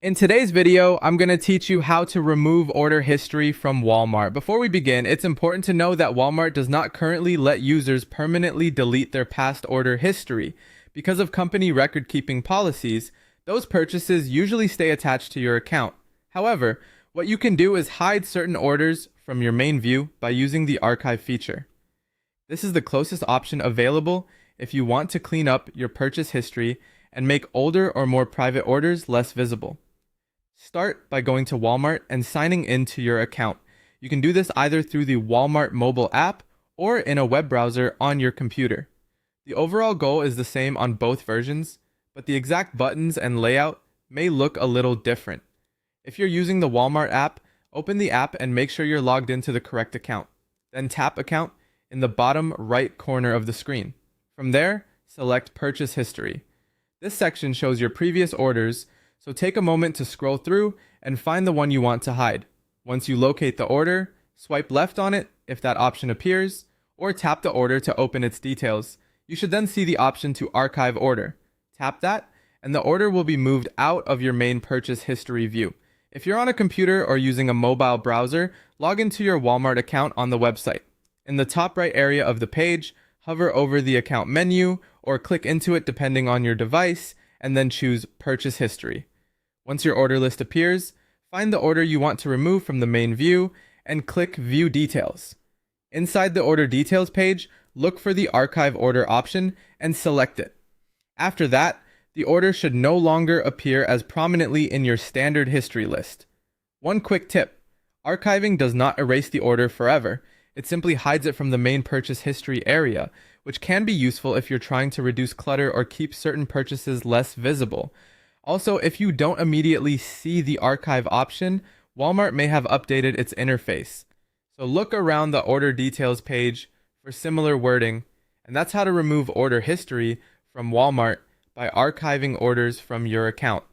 In today's video, I'm going to teach you how to remove order history from Walmart. Before we begin, it's important to know that Walmart does not currently let users permanently delete their past order history. Because of company record-keeping policies, those purchases usually stay attached to your account. However, what you can do is hide certain orders from your main view by using the archive feature. This is the closest option available if you want to clean up your purchase history and make older or more private orders less visible. Start by going to Walmart and signing into your account. You can do this either through the Walmart mobile app or in a web browser on your computer. The overall goal is the same on both versions, but the exact buttons and layout may look a little different. If you're using the Walmart app, open the app and make sure you're logged into the correct account. Then tap Account in the bottom right corner of the screen. From there, select Purchase History. This section shows your previous orders, so take a moment to scroll through and find the one you want to hide. Once you locate the order, swipe left on it if that option appears, or tap the order to open its details. You should then see the option to archive order. Tap that, and the order will be moved out of your main purchase history view. If you're on a computer or using a mobile browser, log into your Walmart account on the website. In the top right area of the page, hover over the account menu or click into it depending on your device, and then choose Purchase History. Once your order list appears, find the order you want to remove from the main view and click View Details. Inside the Order Details page, look for the Archive Order option and select it. After that, the order should no longer appear as prominently in your standard history list. One quick tip: archiving does not erase the order forever. It simply hides it from the main purchase history area, which can be useful if you're trying to reduce clutter or keep certain purchases less visible. Also, if you don't immediately see the archive option, Walmart may have updated its interface. So look around the order details page for similar wording, and that's how to remove order history from Walmart by archiving orders from your account.